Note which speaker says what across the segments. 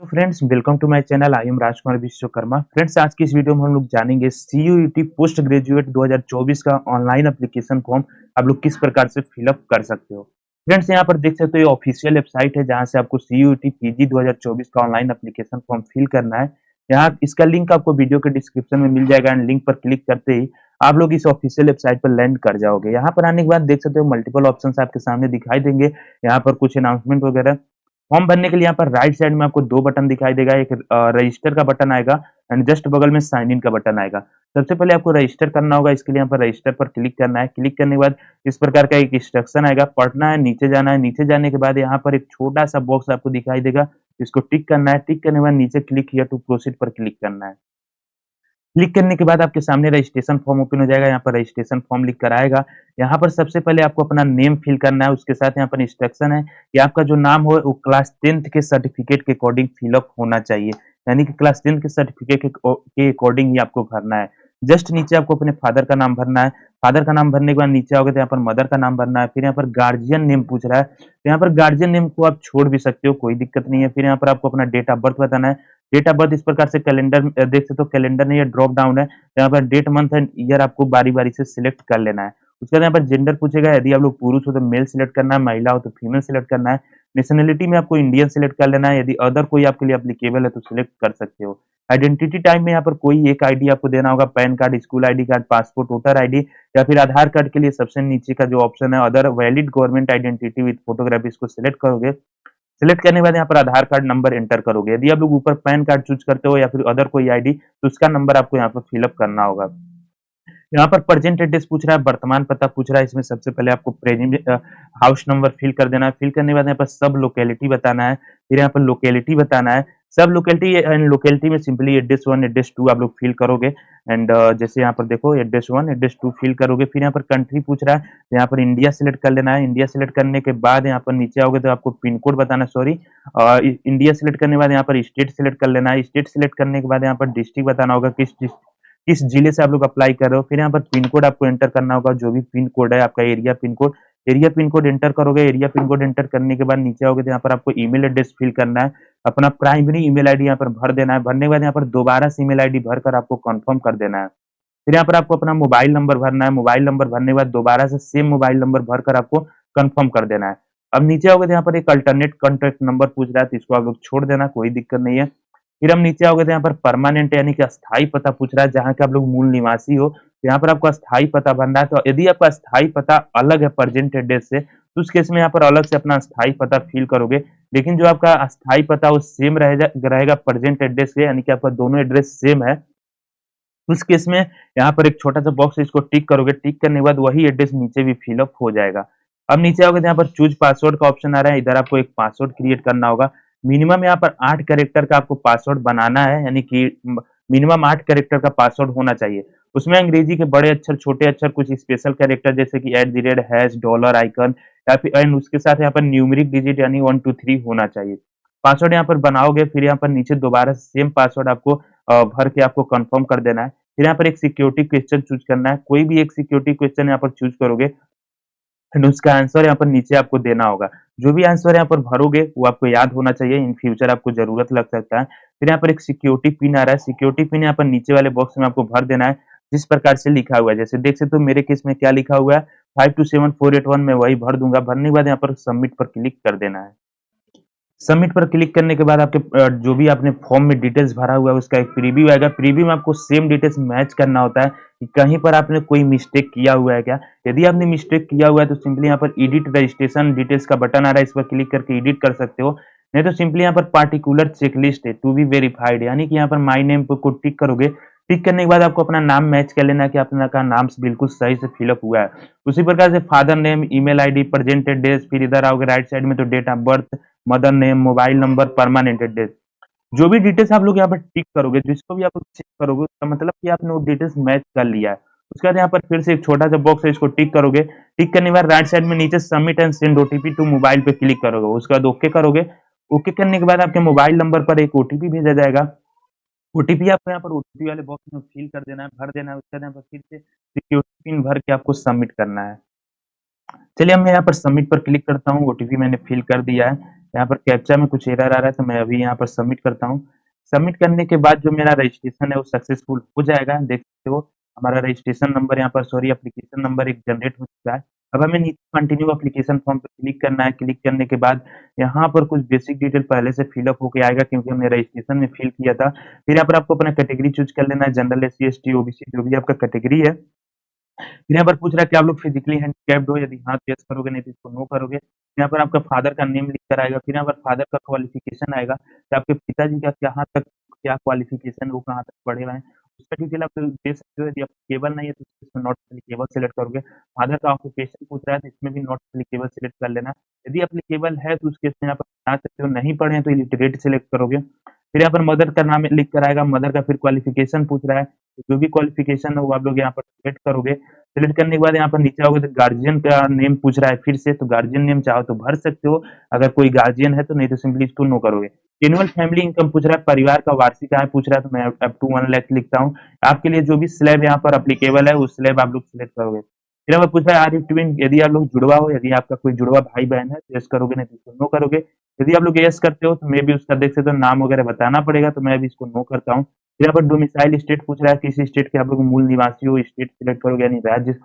Speaker 1: तो friends welcome to my channel. I am Rajkumar Vishwakarma. Friends आज की इस वीडियो में हम लोग जानेंगे सीयूईटी पोस्ट ग्रेजुएट 2024 का ऑनलाइन एप्लीकेशन फॉर्म आप लोग किस प्रकार से फिलअप कर सकते हो। फ्रेंड्स यहाँ पर देख सकते हो ये ऑफिशियल वेबसाइट है जहाँ से आपको सीयूईटी पीजी 2024 का ऑनलाइन एप्लीकेशन फॉर्म फिल करना है। यहाँ इसका लिंक आपको वीडियो के डिस्क्रिप्शन में मिल जाएगा एंड लिंक पर क्लिक करते ही आप लोग इस ऑफिशियल वेबसाइट पर लैंड कर जाओगे। यहाँ पर आने के बाद देख सकते हो मल्टीपल ऑप्शन आपके सामने दिखाई देंगे। यहाँ पर कुछ अनाउंसमेंट वगैरह फॉर्म भरने के लिए यहाँ पर राइट साइड में आपको 2 बटन दिखाई देगा। एक रजिस्टर का बटन आएगा एंड जस्ट बगल में साइन इन का बटन आएगा। सबसे पहले आपको रजिस्टर करना होगा। इसके लिए यहाँ पर रजिस्टर पर क्लिक करना है। क्लिक करने के बाद इस प्रकार का एक इंस्ट्रक्शन आएगा, पढ़ना है, नीचे जाना है। नीचे जाने के बाद यहाँ पर एक छोटा-सा बॉक्स आपको दिखाई देगा, इसको टिक करना है। टिक करने के बाद नीचे क्लिक हियर टू प्रोसीड पर क्लिक करना है। क्लिक करने के बाद आपके सामने रजिस्ट्रेशन फॉर्म ओपन हो जाएगा। यहाँ पर रजिस्ट्रेशन फॉर्म लिख कर आएगा। यहाँ पर सबसे पहले आपको अपना नेम फिल करना है। उसके साथ यहाँ पर इंस्ट्रक्शन है कि आपका जो नाम हो वो क्लास 10th के सर्टिफिकेट के अकॉर्डिंग फिलअप होना चाहिए। यानी कि क्लास 10th के सर्टिफिकेट के अकॉर्डिंग ही आपको भरना है। जस्ट नीचे आपको अपने फादर का नाम भरना है। फादर का नाम भरने के बाद नीचे आओगे तो यहाँ पर मदर का नाम भरना है। फिर यहाँ पर गार्जियन नेम पूछ रहा है, तो यहाँ पर गार्जियन नेम को आप छोड़ भी सकते हो, कोई दिक्कत नहीं है। फिर यहाँ पर आपको अपना डेट ऑफ बर्थ बताना है। डेट ऑफ बर्थ इस प्रकार से कैलेंडर देख सकते हो, कैलेंडर नहीं, ये ड्रॉप डाउन है। यहाँ पर डेट, मंथ एंड ईयर आपको बारी-बारी से सिलेक्ट कर लेना है। उसके बाद यहाँ पर जेंडर पूछेगा, यदि आप लोग पुरुष हो तो मेल सिलेक्ट करना है, महिला हो तो फीमेल सिलेक्ट करना है। नेशनलिटी में आपको इंडियन सिलेक्ट कर लेना है, यदि अदर कोई आपके लिए एप्लीकेबल है तो सिलेक्ट कर सकते हो। आइडेंटिटी टाइप में यहाँ पर कोई एक आईडी आपको देना होगा, pan card, school ID card, passport, voter ID या फिर आधार कार्ड के लिए सबसे नीचे का जो ऑप्शन है other valid government identity with photography, इसको सिलेक्ट करोगे। सिलेक्ट करने के बाद यहाँ पर आधार कार्ड नंबर एंटर करोगे। यदि आप लोग ऊपर पैन कार्ड चूज करते हो या फिर अदर कोई आईडी तो उसका नंबर आपको यहाँ पर फिलअप करना होगा। यहाँ पर प्रेजेंट एड्रेस पूछ रहा है, वर्तमान पता पूछ रहा है। इसमें सबसे पहले आपको प्रेजेंट हाउस नंबर फिल कर देना है। फिल करने के बाद यहाँ पर सब लोकेलिटी बताना है। फिर यहाँ पर लोकेलिटी बताना है। सब लोकेलिटी एंड लोकेलिटी में सिंपली एड्रेस 1 एड्रेस 2 आप लोग फिल करोगे एंड जैसे यहाँ पर देखो एड्रेस 1 एड्रेस 2 फिल करोगे। फिर यहाँ पर कंट्री पूछ रहा है, तो यहाँ पर इंडिया सिलेक्ट कर लेना है। इंडिया सिलेक्ट करने के बाद यहाँ पर नीचे आओगे तो आपको पिन कोड बताना, सॉरी इंडिया सिलेक्ट करने के बाद यहाँ पर स्टेट सिलेक्ट कर लेना है। स्टेट सिलेक्ट करने के बाद यहाँ पर डिस्ट्रिक्ट बताना होगा, किस जिले से आप लोग अप्लाई कर रहे हो। फिर यहाँ पर पिन कोड आपको एंटर करना होगा, जो भी पिन कोड है आपका area pin code. Area pin code enter करोगे। एरिया पिन कोड एंटर करने के बाद नीचे आओगे तो यहाँ पर आपको ईमेल एड्रेस फिल करना है। अपना प्राइमरी ईमेल आईडी यहाँ पर भर देना है। भरने के बाद यहाँ पर दोबारा से ईमेल आईडी भरकर आपको कंफर्म कर देना है। फिर यहाँ पर आपको अपना मोबाइल नंबर भरना है। मोबाइल नंबर भरने के बाद दोबारा से सेम मोबाइल नंबर भरकर आपको कंफर्म कर देना है। अब नीचे आओगे तो यहाँ पर एक अल्टरनेट कॉन्टैक्ट नंबर पूछ रहा है, तो इसको आप लोग छोड़ देना, कोई दिक्कत नहीं है। फिर हम नीचे आओगे तो यहाँ पर परमानेंट यानी कि अस्थाई पता पूछ रहा है, जहाँ के आप लोग मूल निवासी हो। तो यहाँ पर आपको अस्थाई पता भरना है। तो यदि आपका अस्थाई पता अलग है प्रेजेंट एड्रेस से तो उस केस में यहाँ पर अलग से अपना अस्थाई पता फिल करोगे। लेकिन जो आपका अस्थाई पता वो सेम रहेगा प्रेजेंट एड्रेस से, यानी कि आपका दोनों एड्रेस सेम है। उस केस में यहाँ पर एक छोटा सा बॉक्स है, इसको टिक करोगे। टिक करने के बाद वही एड्रेस नीचे भी फिलअप हो जाएगा। अब नीचे आओगे तो यहाँ पर चूज पासवर्ड का ऑप्शन आ रहा है। इधर आपको एक पासवर्ड क्रिएट करना होगा। मिनिमम यहाँ पर 8 कैरेक्टर का आपको पासवर्ड बनाना है, यानी कि मिनिमम 8 कैरेक्टर का पासवर्ड होना चाहिए। उसमें अंग्रेजी के बड़े अक्षर, छोटे अक्षर, कुछ स्पेशल कैरेक्टर जैसे कि @ हैश, डॉलर आइकन या फिर एंड उसके साथ यहाँ पर न्यूमेरिक डिजिट यानी 1 2 3 होना चाहिए। पासवर्ड यहाँ पर बनाओगे। फिर यहाँ पर नीचे दोबारा सेम पासवर्ड आपको भर के आपको कंफर्म कर देना है। फिर यहाँ पर एक सिक्योरिटी क्वेश्चन चूज करना है। कोई भी एक सिक्योरिटी क्वेश्चन यहाँ पर चूज करोगे एंड उसका आंसर यहाँ पर नीचे आपको देना होगा। जो भी आंसर यहाँ पर भरोगे वो आपको याद होना चाहिए, इन फ्यूचर आपको जरूरत लग सकता है। फिर यहाँ पर एक सिक्योरिटी पिन आ रहा है। सिक्योरिटी पिन यहाँ पर नीचे वाले बॉक्स में आपको भर देना है, जिस प्रकार से लिखा हुआ है। जैसे देख सकते हो मेरे केस में क्या लिखा हुआ है, 527481 में वही भर दूंगा। भरने के बाद यहाँ पर सबमिट पर क्लिक कर देना है। सबमिट पर क्लिक करने के बाद आपके जो भी आपने फॉर्म में डिटेल्स भरा हुआ है उसका एक प्रीव्यू आएगा। प्रीव्यू में आपको सेम डिटेल्स मैच करना होता है कि कहीं पर आपने कोई मिस्टेक किया हुआ है क्या। यदि आपने मिस्टेक किया हुआ है तो सिंपली यहाँ पर एडिट रजिस्ट्रेशन डिटेल्स का बटन आ रहा है, इस पर क्लिक करके एडिट कर सकते हो। नहीं तो सिंपली यहाँ पर पार्टिकुलर चेकलिस्ट है टू बी वेरीफाइड, यानी कि यहाँ पर माई नेम को टिक करोगे। टिक करने के बाद आपको अपना नाम मैच कर लेना है कि अपना का नाम बिल्कुल सही से फिलअप हुआ है। उसी प्रकार से father name, email ID, present address, फिर इधर आओगे राइट साइड में तो date of birth, mother name, mobile number, permanent address, जो भी डिटेल्स आप लोग यहाँ पर टिक करोगे, जिसको भी आप लोग चेक करोगे उसका मतलब कि आपने वो डिटेल्स मैच कर लिया है। उसके बाद यहाँ पर फिर से एक छोटा सा बॉक्स है, इसको टिक करोगे। टिक करने के बाद राइट साइड में नीचे submit and send OTP to mobile पे क्लिक करोगे। उसके बाद ओके करोगे। ओके करने के बाद आपके मोबाइल नंबर पर एक ओटीपी भेजा जाएगा। ओटीपी आपको यहाँ पर ओटीपी वाले बॉक्स में फिल कर देना है, भर देना है। उसके बाद यहाँ पर फिर से सिक्योरिटी पिन भर के आपको सबमिट करना है। चलिए मैं यहाँ पर सबमिट पर क्लिक करता हूँ। ओटीपी मैंने फिल कर दिया है। यहाँ पर कैप्चा में कुछ एरर आ रहा है, तो मैं अभी यहाँ पर सबमिट करता हूँ। सबमिट करने के बाद जो मेरा रजिस्ट्रेशन है वो सक्सेसफुल हो जाएगा। देख सकते हो हमारा रजिस्ट्रेशन नंबर यहाँ पर सॉरी एप्लीकेशन नंबर एक जनरेट हो चुका है। अब हमें नीचे कंटिन्यू एप्लीकेशन फॉर्म पे क्लिक करना है। क्लिक करने के बाद यहाँ पर कुछ बेसिक डिटेल पहले से फिलअप होके आएगा, क्योंकि हमने रजिस्ट्रेशन में फिल किया था। फिर यहाँ पर आपको अपना कैटेगरी चूज कर लेना है, जनरल, एससी, एसटी, ओबीसी, जो भी आपका कैटेगरी है। फिर यहाँ पर पूछ रहा है कि आप लोग फिजिकली हैंडिकैप्ड हो, यदि हाँ तो यस करोगे, नहीं तो इसको नो करोगे। यहाँ पर आपका फादर का नेम लिख कर आएगा। फिर यहाँ पर फादर का क्वालिफिकेशन आएगा कि आपके पिताजी का कहाँ तक क्या क्वालिफिकेशन, वो कहाँ तक पढ़े हुए हैं, उसका डिटेल आप लोग दे सकते हो। यदि आप केबल नहीं है तो इसमें नॉट एप्लीकेबल सेलेक्ट करोगे। फादर का ऑक्यूपेशन पूछ रहा है तो इसमें भी नॉट एप्लीकेबल सेलेक्ट कर लेना। यदि एप्लीकेबल है तो उस केस में यहाँ पर बता सकते हो, नहीं पढ़े हैं तो इलिटरेट सेलेक्ट करोगे। फिर यहाँ पर मदर का नाम लिख कर आएगा। मदर का फिर क्वालिफिकेशन पूछ रहा है, तो जो भी क्वालिफिकेशन है वो आप लोग यहाँ पर सिलेक्ट करोगे। सिलेक्ट करने के बाद यहाँ पर नीचे आओगे तो गार्जियन का नेम पूछ रहा है फिर से, तो गार्जियन नेम चाहो तो भर सकते हो अगर कोई गार्जियन है तो, नहीं तो सिंपली इसको नो करोगे। एनुअल फैमिली इनकम पूछ रहा है, परिवार का वार्षिक आय पूछ रहा है, तो मैं अप टू 1 लाख लिखता हूँ। आपके लिए जो भी स्लैब यहाँ पर अप्लीकेबल है उस स्लैब आप लोग सिलेक्ट करोगे। फिर हमें पूछ रहा है आर यू ट्विन, यदि आप लोग जुड़वा हो, यदि आपका कोई जुड़वा भाई बहन है तो यस करोगे, नहीं तो इसको नो करोगे। यदि आप लोग यस करते हो तो मे भी उसका देख सकते हो नाम वगैरह बताना पड़ेगा, तो मैं अभी इसको नो करता हूँ। फिर यहाँ पर डोमिसाइल स्टेट पूछ रहा है, किसी स्टेट के आप लोग मूल निवासी हो, स्टेट सिलेक्ट करोगे यानी राज्य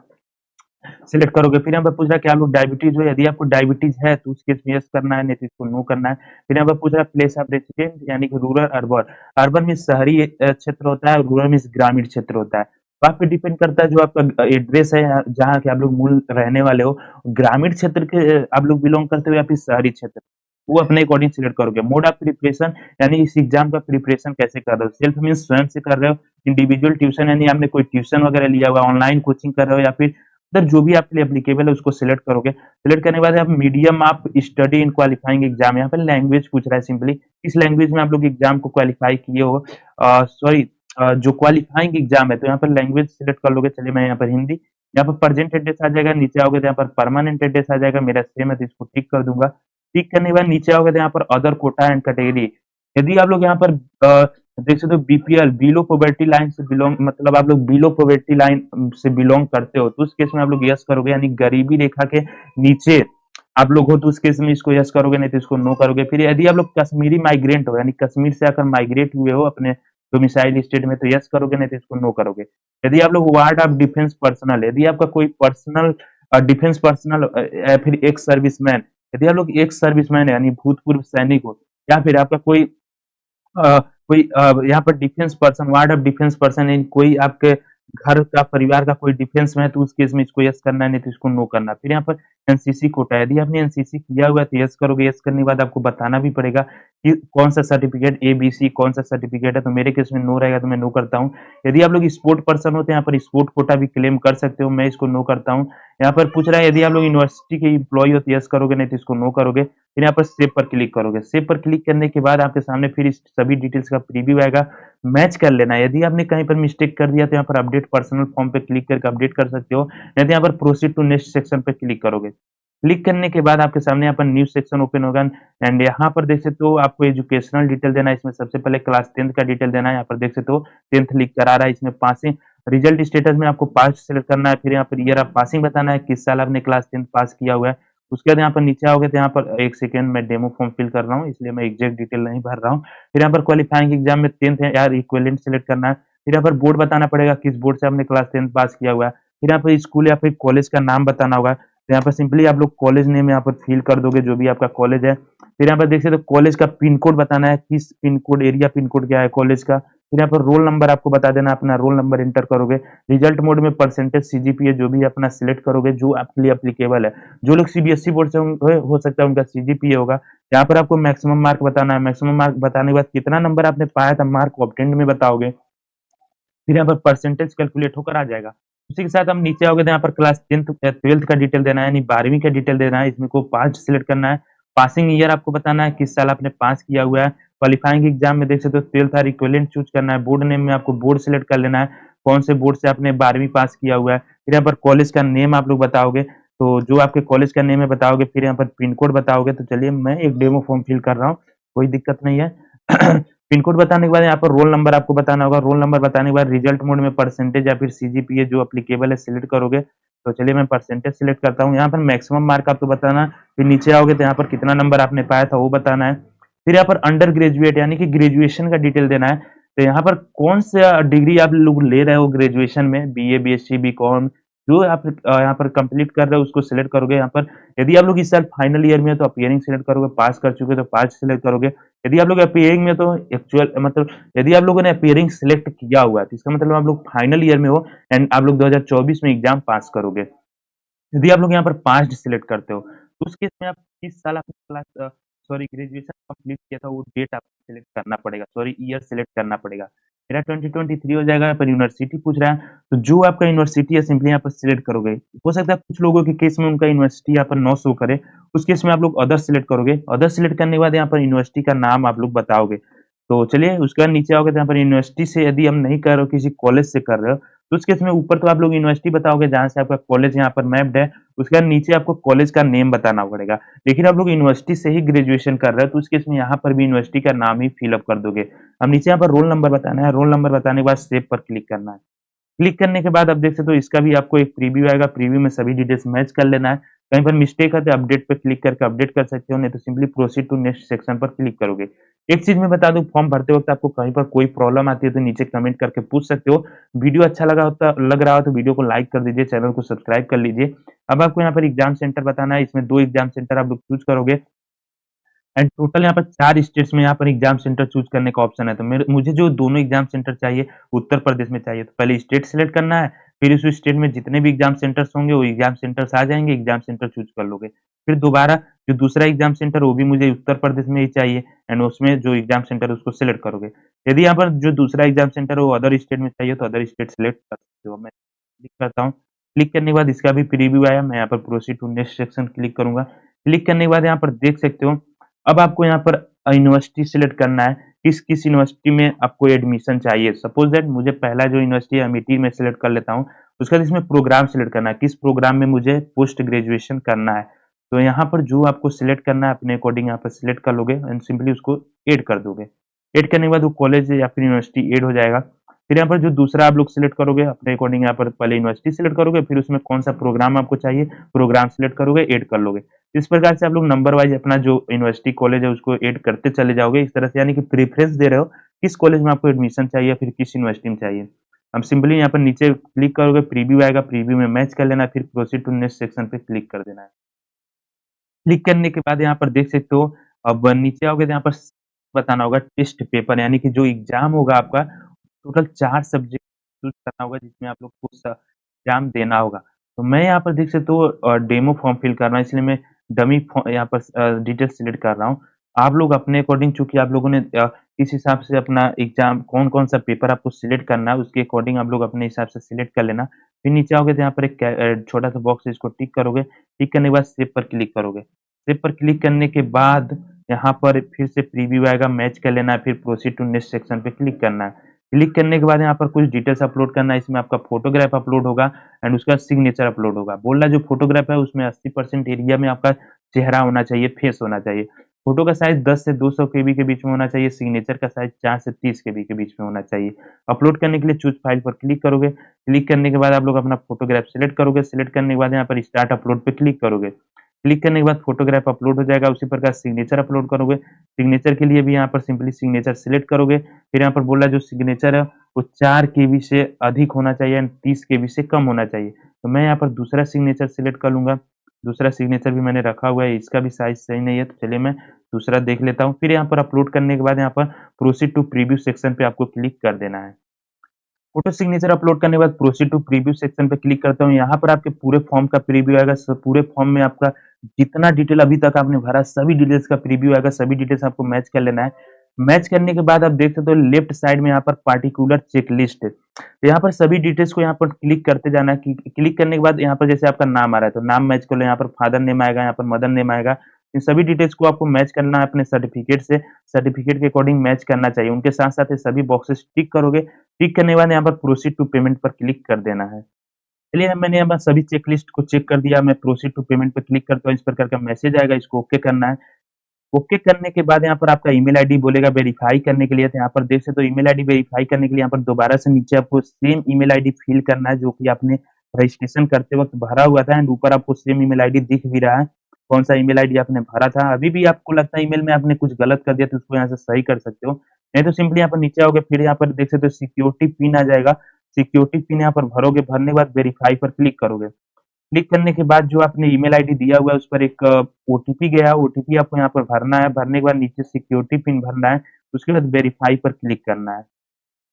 Speaker 1: सिलेक्ट करोगे। फिर यहाँ पर पूछ रहा है कि आप लोग डायबिटीज हो, यदि आपको डायबिटीज है तो उस केस में यस करना है, नहीं तो इसको नो करना है। फिर यहाँ पर पूछ रहा है प्लेस ऑफ रेसिडेंट यानी कि रूरल अर्बन। अर्बन में शहरी क्षेत्र होता है, रूरल में ग्रामीण क्षेत्र होता है। तो आप पे डिपेंड करता है जो आपका एड्रेस है जहाँ के आप लोग मूल रहने वाले हो, ग्रामीण क्षेत्र के आप लोग बिलोंग करते हो या फिर शहरी क्षेत्र, वो अपने अकॉर्डिंग सिलेक्ट करोगे। मोड ऑफ प्रिपरेशन यानी इस एग्जाम का प्रिपरेशन कैसे कर रहे हो, सेल्फ मीन स्वयं से कर रहे हो, इंडिविजुअल ट्यूशन यानी आपने कोई ट्यूशन वगैरह लिया हुआ, ऑनलाइन कोचिंग कर रहे हो, या फिर अदर जो भी आपके लिए एप्लीकेबल है उसको सिलेक्ट करोगे। सिलेक्ट करने के बाद आप मीडियम आप स्टडी इन क्वालिफाइंग एग्जाम, यहाँ पर लैंग्वेज पूछ रहा है सिंपली इस लैंग्वेज में आप लोग एग्जाम को क्वालिफाई किए हो। सॉरी जो क्वालिफाइंग एग्जाम है तो यहाँ पर लैंग्वेज सिलेक्ट कर लोगे। चलिए मैं यहाँ पर हिंदी, यहाँ पर प्रेजेंट एड्रेस आ जाएगा, नीचे आओगे तो यहाँ पर परमानेंट एड्रेस आ जाएगा, मेरा सेम है तो इसको टिक कर दूंगा। टिक करने के बाद नीचे आओगे तो यहाँ पर अदर कोटा एंड कैटेगरी, यदि आप लोग यहाँ पर देख सकते हो बीपीएल बिलो पॉवर्टी लाइन से बिलोंग, मतलब आप लोग बिलो पॉवर्टी लाइन से बिलोंग करते हो तो उस केस में आप लोग यस करोगे, यानी गरीबी रेखा के नीचे आप लोग हो तो उस केस में इसको यस करोगे, नहीं तो इसको नो करोगे। फिर यदि आप लोग कश्मीरी माइग्रेंट हो यानी कश्मीर से आकर माइग्रेट हुए हो अपने डोमिसाइल स्टेट में, तो यस करोगे, नहीं तो इसको नो करोगे। यदि आप लोग वार्ड ऑफ डिफेंस पर्सनल, यदि आपका कोई पर्सनल डिफेंस पर्सनल या फिर एक्स सर्विसमैन, यदि आप लोग एक्स सर्विसमैन यानी भूतपूर्व सैनिक हो, या फिर आपका कोई कोई यहाँ पर defence person, ward of defence person in कोई आपके घर का परिवार का कोई डिफेंस में है तो उस केस में इसको यस करना है, नहीं तो इसको नो करना। फिर यहाँ पर एनसीसी कोटा, यदि आपने एनसीसी किया हुआ है तो यस करोगे। यस करने के बाद आपको बताना भी पड़ेगा कि कौन सा सर्टिफिकेट एबीसी कौन सा सर्टिफिकेट है, तो मेरे केस में नो रहेगा तो मैं नो करता हूँ। यदि आप लोग स्पोर्ट पर्सन हो तो यहाँ पर स्पोर्ट कोटा भी क्लेम कर सकते हो, मैं इसको नो करता हूँ। यहाँ पर पूछ रहा है यदि आप लोग यूनिवर्सिटी के इम्प्लॉय हो तो यस करोगे, नहीं तो इसको नो करोगे। फिर यहाँ पर सेव पर क्लिक करोगे। सेव पर क्लिक करने के बाद आपके सामने फिर इस सभी डिटेल्स का प्रीव्यू आएगा, मैच कर लेना है। यदि आपने कहीं पर मिस्टेक कर दिया तो यहाँ पर अपडेट पर्सनल फॉर्म पे क्लिक करके अपडेट कर सकते हो, नहीं तो यहाँ पर प्रोसीड टू नेक्स्ट सेक्शन पे क्लिक करोगे। क्लिक करने के बाद आपके सामने यहाँ पर न्यू सेक्शन ओपन होगा एंड यहाँ पर देख सकते हो आपको एजुकेशनल डिटेल देना है। इसमें सबसे पहले क्लास 10th का डिटेल देना है। यहाँ पर देख सकते हो 10th लिख कर आ रहा है, इसमें पासिंग रिजल्ट स्टेटस में आपको पास सेलेक्ट करना है। फिर यहाँ पर ईयर ऑफ पासिंग बताना है, किस साल आपने क्लास 10th पास किया हुआ है। उसके बाद यहाँ पर नीचे आओगे तो यहाँ पर एक सेकेंड मैं डेमो फॉर्म फिल कर रहा हूँ, इसलिए मैं एग्जैक्ट डिटेल नहीं भर रहा हूँ। फिर यहाँ पर क्वालिफाइंग एग्जाम में 10th है यार, इक्विवेलेंट सेलेक्ट करना है। फिर यहाँ पर बोर्ड बताना पड़ेगा, किस बोर्ड से आपने क्लास 10th पास किया हुआ है। फिर यहाँ पर स्कूल या फिर कॉलेज का नाम बताना होगा, तो यहाँ पर सिंपली आप लोग कॉलेज नेम यहाँ पर फिल कर दोगे जो भी आपका कॉलेज है। फिर यहाँ पर देख सकते हो कॉलेज का पिन कोड बताना है, किस pin code area pin code क्या है कॉलेज का। फिर यहाँ पर रोल नंबर आपको बता देना, अपना रोल नंबर एंटर करोगे। रिजल्ट मोड में परसेंटेज सीजीपीए जो भी अपना सिलेक्ट करोगे जो आपके लिए एप्लीकेबल है। जो लोग सीबीएसई बोर्ड से हो सकता है उनका सीजीपीए होगा। यहाँ पर आपको मैक्सिमम मार्क बताना है, मैक्सिमम मार्क बताने के बाद कितना नंबर आपने पाया था मार्क ऑब्टेन्ड में बताओगे। फिर यहाँ पर परसेंटेज कैलकुलेट होकर आ जाएगा। उसी के साथ हम नीचे आओगे तो यहाँ पर क्लास 10th 12th का डिटेल देना है, यानी 12वीं का डिटेल देना है। इसमें को 5 सिलेक्ट करना है। पासिंग ईयर आपको बताना है, किस साल आपने पास किया हुआ है। क्वालिफाइंग एग्जाम में देख सकते हो 12th और इक्विवेलेंट चूज करना है। बोर्ड नेम में आपको बोर्ड सिलेक्ट कर लेना है, कौन से बोर्ड से आपने 12वीं पास किया हुआ है। फिर यहाँ पर कॉलेज का नेम आप लोग बताओगे, तो जो आपके कॉलेज का नेम है बताओगे। फिर यहाँ पर पिन कोड बताओगे। तो चलिए मैं एक डेमो फॉर्म फिल कर रहा हूँ, कोई दिक्कत नहीं है। पिन कोड बताने के बाद यहाँ पर रोल नंबर आपको बताना होगा। रोल नंबर बताने के बाद रिजल्ट मोड में परसेंटेज या फिर सीजीपीए जो एप्लीकेबल है सिलेक्ट करोगे। तो चलिए मैं परसेंटेज सिलेक्ट करता हूँ। यहाँ पर मैक्सिमम मार्क आपको बताना है, फिर नीचे आओगे तो यहाँ पर कितना नंबर आपने पाया था वो बताना है। फिर यहाँ पर अंडर ग्रेजुएट यानी कि ग्रेजुएशन का डिटेल देना है। तो यहाँ पर कौन सा डिग्री आप लोग ले रहे हो ग्रेजुएशन में, बीए, बीएससी, बीकॉम, जो आप यहाँ पर कंप्लीट कर रहे हो उसको सिलेक्ट करोगे। यहाँ पर यदि आप लोग इस साल फाइनल ईयर में हो तो अपीयरिंग सिलेक्ट करोगे, पास कर चुके हो तो पास सिलेक्ट करोगे। यदि आप लोग अपीयरिंग में तो एक्चुअल मतलब यदि आप लोगों ने अपीयरिंग सिलेक्ट किया हुआ है तो इसका मतलब आप लोग फाइनल ईयर में हो एंड आप लोग 2024 में एग्जाम पास करोगे। यदि आप लोग यहाँ पर पास्ट सिलेक्ट करते हो तो उस केस में आप किस साल आपने क्लास ग्रेजुएशन कंप्लीट किया था वो डेट आपको सिलेक्ट करना पड़ेगा, ईयर सिलेक्ट करना पड़ेगा। मेरा 2023 हो जाएगा। यहाँ पर यूनिवर्सिटी पूछ रहा है तो जो आपका यूनिवर्सिटी है सिंपली यहाँ पर सिलेक्ट करोगे। हो सकता है कुछ लोगों के केस में उनका यूनिवर्सिटी यहाँ पर नो शो करे, उस केस में आप लोग अदर सिलेक्ट करोगे। अदर सिलेक्ट करने के बाद यहाँ पर यूनिवर्सिटी का नाम आप लोग बताओगे। तो चलिए उसके बाद नीचे आओगे तो यहाँ पर यूनिवर्सिटी से यदि हम नहीं कर रहे हो, किसी कॉलेज से कर रहे हो तो उस केस में ऊपर तो आप लोग यूनिवर्सिटी बताओगे जहाँ से आपका कॉलेज यहाँ पर मैप्ड है, उसके बाद नीचे आपको कॉलेज का नेम बताना पड़ेगा। लेकिन आप लोग यूनिवर्सिटी से ही ग्रेजुएशन कर रहे हो तो उस केस में यहाँ पर भी यूनिवर्सिटी का नाम ही फिल अप कर दोगे। अब नीचे यहाँ पर रोल नंबर बताना है, रोल नंबर बताने के बाद सेव पर क्लिक करना है। क्लिक करने के बाद आप देख सकते हो इसका भी आपको एक प्रीव्यू आएगा, प्रीव्यू में सभी डिटेल्स मैच कर लेना है। कहीं पर मिस्टेक है तो अपडेट पे क्लिक करके अपडेट कर सकते हो, नहीं तो simply proceed to next section पर क्लिक करोगे। एक चीज मैं बता दूं, फॉर्म भरते वक्त आपको कहीं पर कोई प्रॉब्लम आती है तो नीचे कमेंट करके पूछ सकते हो। वीडियो अच्छा लग रहा हो तो वीडियो को लाइक कर दीजिए, चैनल को सब्सक्राइब कर लीजिए। अब आपको यहाँ पर एग्जाम सेंटर बताना है, इसमें 2 एग्जाम सेंटर आप लोग चूज करोगे एंड टोटल यहाँ पर 4 स्टेट्स में यहाँ पर एग्जाम सेंटर चूज करने का ऑप्शन है। तो मुझे जो दोनों एग्जाम सेंटर चाहिए उत्तर प्रदेश में चाहिए, तो पहले स्टेट सिलेक्ट करना है, फिर उस स्टेट में जितने भी एग्जाम सेंटर्स होंगे वो एग्जाम सेंटर्स आ जाएंगे, एग्जाम सेंटर चूज कर लोगे। फिर दोबारा जो दूसरा एग्जाम सेंटर वो भी मुझे उत्तर प्रदेश में ही चाहिए एंड उसमें जो एग्जाम सेंटर उसको सिलेक्ट करोगे। यदि यहाँ पर जो दूसरा एग्जाम सेंटर है वो अदर स्टेट में चाहिए तो अदर स्टेट सिलेक्ट कर सकते हो। मैं क्लिक करता हूँ। क्लिक करने के बाद इसका भी प्रीव्यू आया, मैं यहाँ पर proceed to next section click करूंगा। क्लिक करने के बाद यहाँ पर देख सकते हो अब आपको यहाँ पर यूनिवर्सिटी सिलेक्ट करना है, किस यूनिवर्सिटी में आपको एडमिशन चाहिए। सपोज दैट मुझे पहला जो यूनिवर्सिटी है अमेठी में सिलेक्ट कर लेता हूँ, उसके बाद इसमें प्रोग्राम सिलेक्ट करना है, किस प्रोग्राम में मुझे पोस्ट ग्रेजुएशन करना है। तो यहाँ पर जो आपको सिलेक्ट करना है अपने अकॉर्डिंग यहाँ पर सिलेक्ट कर लोगे एंड सिंपली उसको ऐड कर दोगे। ऐड करने के बाद वो कॉलेज या फिर यूनिवर्सिटी ऐड हो जाएगा। फिर यहाँ पर जो दूसरा आप लोग सिलेक्ट करोगे अपने अकॉर्डिंग, यहाँ पर पहले यूनिवर्सिटी सिलेक्ट करोगे, फिर उसमें कौन सा प्रोग्राम आपको चाहिए प्रोग्राम सिलेक्ट करोगे, ऐड कर लोगे। इस प्रकार से आप लोग नंबर वाइज अपना जो यूनिवर्सिटी कॉलेज है उसको ऐड करते चले जाओगे। इस तरह से यानी कि प्रेफरेंस दे रहे हो किस कॉलेज में आपको एडमिशन चाहिए फिर किस यूनिवर्सिटी में चाहिए। हम सिंपली यहाँ पर नीचे क्लिक करोगे, प्रीव्यू आएगा, प्रीव्यू में मैच कर लेना, फिर प्रोसीड टू नेक्स्ट सेक्शन पे क्लिक कर देना है। क्लिक करने के बाद यहाँ पर देख सकते हो अब नीचे आओगे तो यहाँ पर बताना होगा टेस्ट पेपर यानी कि जो एग्जाम होगा आपका टोटल 4 सब्जेक्ट चूज़ करना होगा जिसमें आप लोग को एग्जाम देना होगा। तो मैं यहाँ पर देख सकते हो डेमो फॉर्म फिल कर रहा हूँ, इसलिए मैं डमी यहाँ पर डिटेल्स सिलेक्ट कर रहा हूँ। आप लोग अपने अकॉर्डिंग चूँकि आप लोगों ने इस हिसाब से अपना एग्जाम कौन-कौन सा पेपर आपको सिलेक्ट करना है उसके अकॉर्डिंग आप लोग अपने हिसाब से सिलेक्ट कर लेना। फिर नीचे आओगे तो यहाँ पर एक छोटा-सा बॉक्स है इसको टिक करोगे, टिक करने के बाद सेव पर क्लिक करोगे। सेव पर क्लिक करने के बाद यहाँ पर फिर से प्रीव्यू आएगा, मैच कर लेना है, फिर प्रोसीड टू नेक्स्ट सेक्शन पे क्लिक करना है। क्लिक करने के बाद यहाँ पर कुछ डिटेल्स अपलोड करना है, इसमें आपका फोटोग्राफ अपलोड होगा एंड उसका सिग्नेचर अपलोड होगा। बोल रहा जो फोटोग्राफ है उसमें 80% एरिया में आपका चेहरा होना चाहिए, फेस होना चाहिए। फोटो का साइज 10 से 200 केबी के बीच में होना चाहिए, सिग्नेचर का साइज 4 से 30 केबी के बीच में होना चाहिए। अपलोड करने के लिए चूज फाइल पर क्लिक करोगे, क्लिक करने के बाद आप लोग अपना फोटोग्राफ सिलेक्ट करोगे, सिलेक्ट करने के बाद यहाँ पर स्टार्ट अपलोड पे क्लिक करोगे। क्लिक करने के बाद फोटोग्राफ अपलोड हो जाएगा, उसी प्रकार सिग्नेचर अपलोड करोगे। सिग्नेचर के लिए भी यहाँ पर सिंपली सिग्नेचर सिलेक्ट करोगे, फिर यहाँ पर बोल रहा है जो सिग्नेचर है वो 4 केबी से अधिक होना चाहिए एंड 30 केबी से कम होना चाहिए। तो मैं यहाँ पर दूसरा सिग्नेचर सिलेक्ट कर लूंगा, दूसरा सिग्नेचर भी मैंने रखा हुआ है, इसका भी साइज सही नहीं है तो चलिए मैं दूसरा देख लेता हूँ। फिर यहाँ पर अपलोड करने के बाद यहाँ पर प्रोसीड टू प्रीव्यू सेक्शन पे आपको क्लिक कर देना है। फोटो सिग्नेचर अपलोड करने के बाद प्रोसीड टू प्रीव्यू सेक्शन पे क्लिक करता हूँ। यहाँ पर आपके पूरे फॉर्म का प्रीव्यू आएगा, पूरे फॉर्म में आपका जितना डिटेल अभी तक आपने भरा सभी डिटेल्स का प्रीव्यू आएगा, सभी डिटेल्स आपको मैच कर लेना है। मैच करने के बाद आप देख सकते हो लेफ्ट साइड में यहाँ पर पार्टिकुलर चेकलिस्ट है, तो यहाँ पर सभी डिटेल्स को यहाँ पर क्लिक करते जाना है। क्लिक करने के बाद यहाँ पर जैसे आपका नाम आ रहा है तो नाम मैच कर लो, यहाँ पर फादर नेम आएगा, यहाँ पर मदर नेम आएगा। इन सभी डिटेल्स को आपको मैच करना है अपने सर्टिफिकेट से, सर्टिफिकेट के अकॉर्डिंग मैच करना चाहिए। उनके साथ साथ ये सभी बॉक्सेस टिक करोगे, टिक करने के बाद यहाँ पर प्रोसीड टू पेमेंट पर क्लिक कर देना है। चलिए मैंने यहाँ पर सभी चेकलिस्ट को चेक कर दिया, मैं प्रोसीड टू पेमेंट पे क्लिक करता हूँ, इस प्रकार का मैसेज आएगा, इसको ओके करना है। ओके करने के बाद यहाँ पर आपका ईमेल आईडी बोलेगा वेरीफाई करने के लिए, तो यहाँ पर देख सकते हो ईमेल आईडी वेरीफाई करने के लिए यहाँ पर दोबारा से नीचे आपको सेम ईमेल आईडी फिल करना है जो कि आपने रजिस्ट्रेशन करते वक़्त भरा हुआ था एंड ऊपर आपको सेम ईमेल आईडी दिख भी रहा है, कौन-सा ईमेल आईडी आपने भरा था। अभी भी आपको लगता है ईमेल में आपने कुछ गलत कर दिया तो उसको यहाँ से सही कर सकते हो। नहीं तो सिंपली यहाँ पर नीचे आओगे फिर यहाँ पर देख सकते हो सिक्योरिटी पिन आ जाएगा। सिक्योरिटी पिन यहाँ पर भरोगे, भरने के बाद वेरीफाई पर क्लिक करोगे। क्लिक करने के बाद जो आपने ईमेल आईडी दिया हुआ है उस पर एक ओटीपी गया, ओटीपी आपको यहाँ पर भरना है, भरने के बाद नीचे सिक्योरिटी पिन भरना है, उसके बाद वेरीफाई पर क्लिक करना है।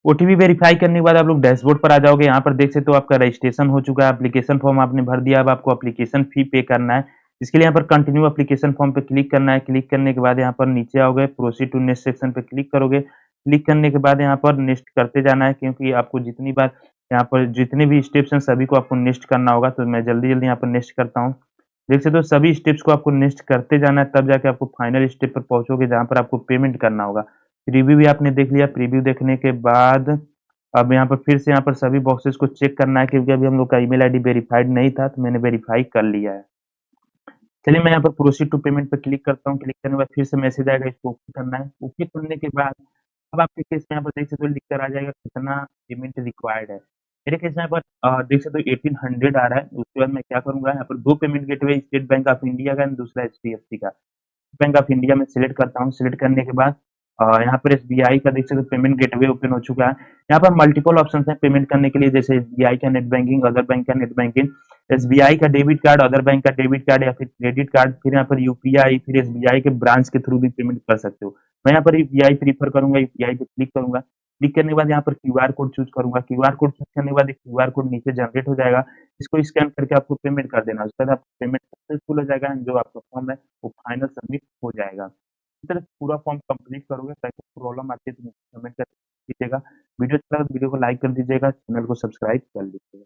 Speaker 1: ओटीपी वेरीफाई करने के बाद आप लोग डैशबोर्ड पर आ जाओगे, यहाँ पर देख सकते हो आपका रजिस्ट्रेशन हो चुका है, एप्लीकेशन फॉर्म आपने भर दिया, अब आपको एप्लीकेशन फी पे करना है। इसके लिए यहाँ पर कंटिन्यू एप्लीकेशन फॉर्म पे क्लिक करना है, क्लिक करने के बाद यहाँ पर नीचे आओगे, प्रोसीड टू नेक्स्ट सेक्शन पे क्लिक करोगे, क्लिक करने के बाद यहाँ पर नेक्स्ट करते जाना है क्योंकि आपको जितनी बार यहाँ पर जितने भी स्टेप्स हैं सभी को आपको नेक्स्ट करना होगा, तो मैं जल्दी-जल्दी यहाँ पर नेक्स्ट करता हूँ। देख सकते हो सभी स्टेप्स को आपको नेक्स्ट करते जाना है, तब जाके आपको फाइनल स्टेप पर पहुँचोगे जहाँ पर आपको पेमेंट करना होगा। प्रीव्यू भी आपने देख लिया, प्रीव्यू देखने के बाद अब यहाँ पर फिर से यहाँ पर सभी बॉक्सेस को चेक करना है क्योंकि अभी हम लोग का ईमेल आईडी वेरिफाइड नहीं था, तो मैंने वेरीफाई कर लिया है। चलिए मैं यहाँ पर प्रोसीड टू पेमेंट पे क्लिक करता हूँ, क्लिक करने के बाद फिर से मैसेज आएगा, इसको ओके करना है। ओके करने के बाद अब आपके केस में यहाँ पर देख सकते हो लिख कर आ जाएगा कितना पेमेंट रिक्वायर्ड है। मेरे केस में यहाँ पर देख सकते हो 1800 आ रहा है, उसके बाद मैं क्या करूँगा यहाँ पर 2 payment gateway state bank of India का एंड दूसरा एचडीएफसी का। बैंक ऑफ इंडिया में सिलेक्ट करता हूँ, सिलेक्ट करने के बाद यहाँ पर एसबीआई का देख सकते हो पेमेंट गेटवे ओपन हो चुका है। यहाँ पर मल्टीपल ऑप्शंस हैं पेमेंट करने के लिए जैसे एसबीआई का नेट बैंकिंग, अदर बैंक का नेट बैंकिंग, एसबीआई का डेबिट कार्ड, अदर बैंक का डेबिट कार्ड या फिर क्रेडिट कार्ड, फिर यहाँ पर यूपीआई, फिर एसबीआई के ब्रांच के थ्रू भी पेमेंट कर सकते हो। मैं यहाँ पर यूपीआई प्रीफर करूंगा, यूपीआई पे क्लिक करूंगा। क्लिक करने के बाद यहाँ पर क्यूआर कोड चूज करूंगा, क्यूआर कोड चूज करने के बाद एक क्यूआर कोड नीचे जनरेट हो जाएगा, इसको स्कैन करके आपको पेमेंट कर देना, उसके बाद आपका पेमेंट सक्सेसफुल हो जाएगा एंड जो आपका फॉर्म है वो फाइनल सबमिट हो जाएगा। इस तरह से पूरा फॉर्म कंप्लीट करोगे, ताकि प्रॉब्लम आती है तो मुझे कमेंट कर दीजिएगा। वीडियो अच्छा लगा तो वीडियो को लाइक कर दीजिएगा, चैनल को सब्सक्राइब कर लीजिएगा।